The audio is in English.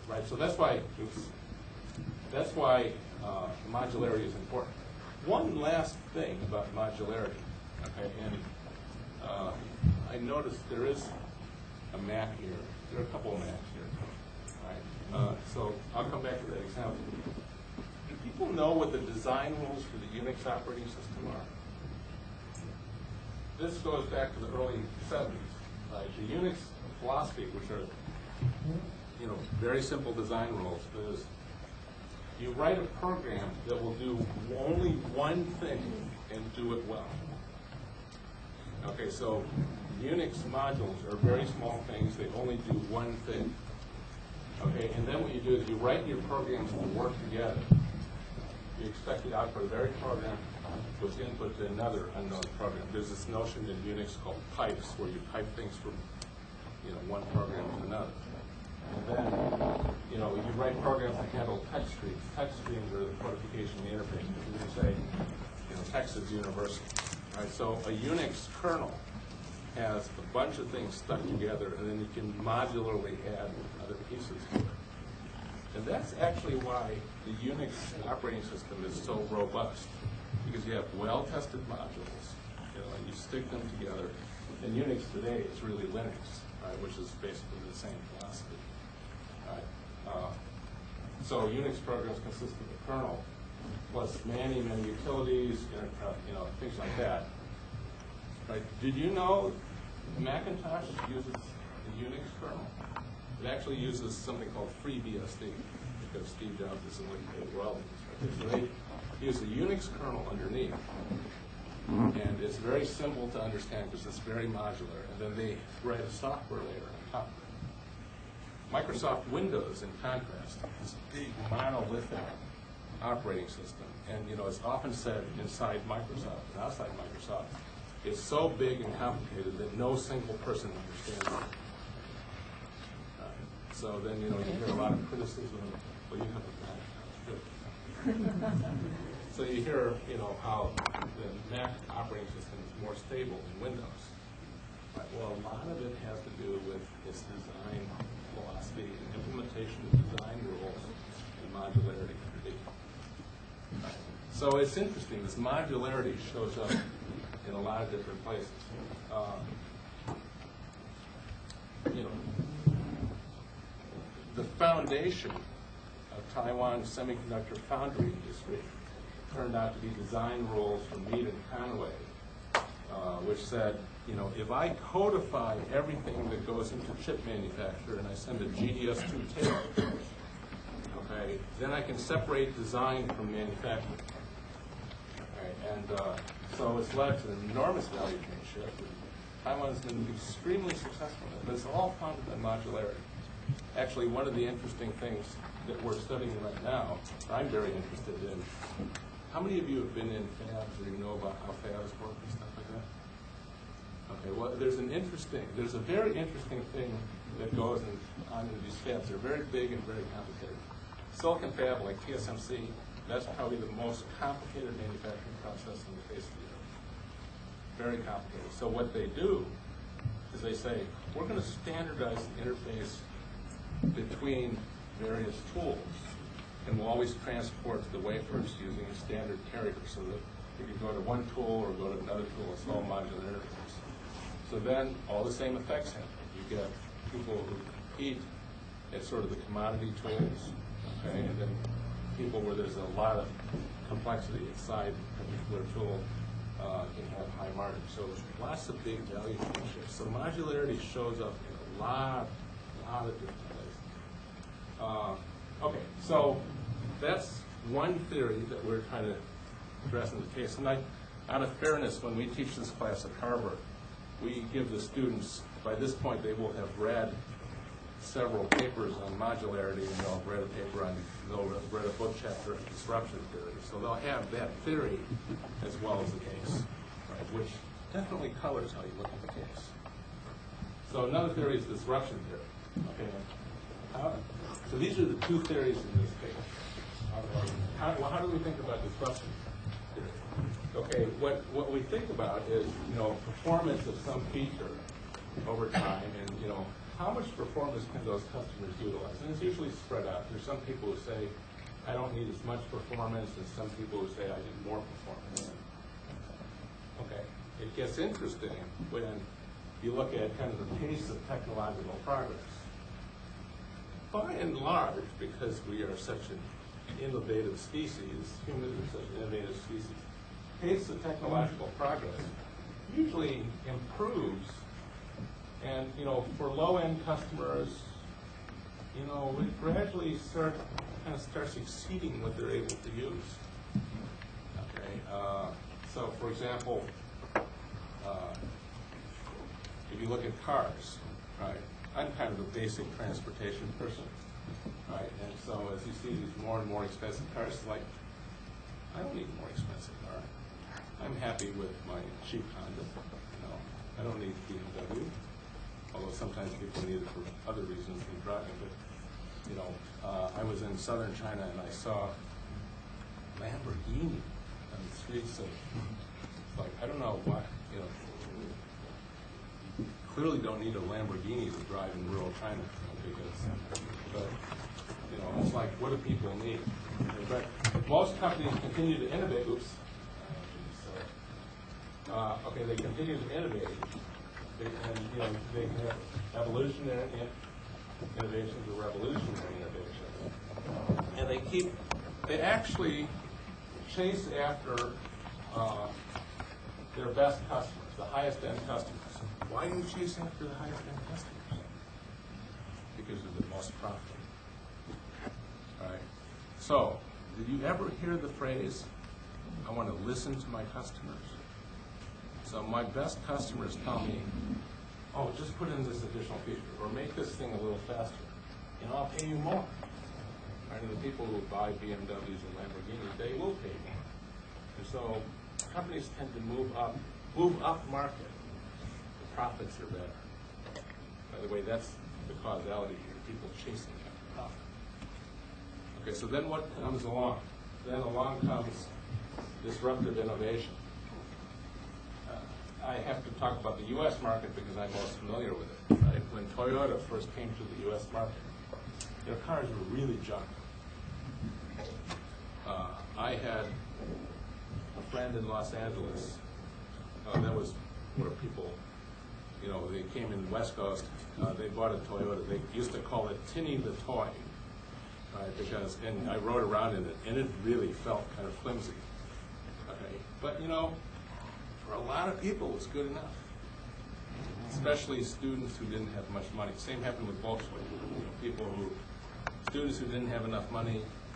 right? So that's why modularity is important. One last thing about modularity, okay, and I noticed there is a map here. There are a couple of maps here, right? So I'll come back to that example. Do people know what the design rules for the Unix operating system are? This goes back to the early 70s. Right? The Unix philosophy, which are very simple design rules, is you write a program that will do only one thing and do it well. Okay, so Unix modules are very small things. They only do one thing. Okay, and then what you do is you write your programs to work together. You expect the output of every program with input to another unknown program. There's this notion in Unix called pipes, where you pipe things from one program to another. And then you write programs that handle touch streams. Touch streams are the codification of the interface. You say text is universal. Right? So a Unix kernel has a bunch of things stuck together, and then you can modularly add other pieces to it. And that's actually why the Unix operating system is so robust, because you have well-tested modules, and you stick them together. And Unix today is really Linux, right, which is basically the same philosophy. Right? So Unix programs consist of a kernel plus many utilities, things like that. Right? Did you know Macintosh uses the Unix kernel? It actually uses something called FreeBSD, because Steve Jobs isn't like royalties. Right? So they use a Unix kernel underneath, and it's very simple to understand because it's very modular. And then they write a software layer on top of it. Microsoft Windows, in contrast, is a big monolithic operating system, and it's often said inside Microsoft and outside Microsoft, it's so big and complicated that no single person understands it. So then you hear a lot of criticism. Well, you have a Mac. Good. So you hear how the Mac operating system is more stable than Windows. Right. Well, a lot of it has to do with its design philosophy and implementation of design rules and modularity. Right. So it's interesting. This modularity shows up in a lot of different places. The foundation of Taiwan's semiconductor foundry industry turned out to be design rules from Mead and Conway, which said, if I codify everything that goes into chip manufacture and I send a GDS2 tape, okay, then I can separate design from manufacturing. Okay, and so it's led to an enormous value chain shift. Taiwan's been extremely successful in it, but it's all founded on modularity. Actually, one of the interesting things that we're studying right now, I'm very interested in, how many of you have been in fabs or you know about how fabs work and stuff like that? Okay, well, there's a very interesting thing that goes on in these fabs. They're very big and very complicated. Silicon fab, like TSMC, that's probably the most complicated manufacturing process on the face of the earth. Very complicated. So what they do is they say, we're going to standardize the interface between various tools, and we'll always transport the wafers using a standard carrier, so that you can go to one tool or go to another tool. It's all modular interface. So then all the same effects happen. You get people who compete at sort of the commodity tools, okay, and then people where there's a lot of complexity inside a particular tool can have high margins. So lots of big value chain shifts. So modularity shows up in a lot of different places. Okay, so that's one theory that we're trying to address in the case. And out of fairness, when we teach this class at Harvard, we give the students, by this point they will have read several papers on modularity, and they'll have read a paper on, they'll have read a book chapter on disruption theory. So they'll have that theory as well as the case, right, which definitely colors how you look at the case. So another theory is disruption theory. Okay. So these are the two theories in this case. How do we think about disruption theory? Okay, what we think about is performance of some feature over time, and how much performance can those customers utilize? And it's usually spread out. There's some people who say, I don't need as much performance, and some people who say, I need more performance. Okay, it gets interesting when you look at kind of the pace of technological progress. By and large, because we are such an innovative species, humans are such an innovative species, pace of technological progress usually improves. And, for low-end customers, it gradually starts exceeding what they're able to use. Okay, so for example, if you look at cars, right? I'm kind of a basic transportation person, right? And so as you see these more and more expensive cars, it's like, I don't need a more expensive car. I'm happy with my cheap Honda. I don't need BMW. Although sometimes people need it for other reasons than driving. But, I was in southern China and I saw Lamborghini on the streets of, like, I don't know why, clearly don't need a Lamborghini to drive in rural China, but it's like, what do people need? But most companies continue to innovate. Oops. Okay, they continue to innovate. They have evolutionary innovations or revolutionary innovations. And they actually chase after their best customers, the highest end customers. Why do you chase after the highest end customers? Because they're the most profitable. All right. So, did you ever hear the phrase, I want to listen to my customers? So my best customers tell me, oh, just put in this additional feature, or make this thing a little faster, and I'll pay you more. Right? And the people who buy BMWs and Lamborghinis, they will pay more. And so companies tend to move up market. The profits are better. By the way, that's the causality here, people chasing after profit. Okay, so then what comes along? Then along comes disruptive innovation. I have to talk about the U.S. market because I'm most familiar with it. Right? When Toyota first came to the U.S. market, their cars were really junk. I had a friend in Los Angeles. That was where people, they came in the West Coast. They bought a Toyota. They used to call it Tinny the Toy, right? And I rode around in it, and it really felt kind of flimsy. Okay, but for a lot of people, it's good enough, especially students who didn't have much money. Same happened with Volkswagen. Students who didn't have enough money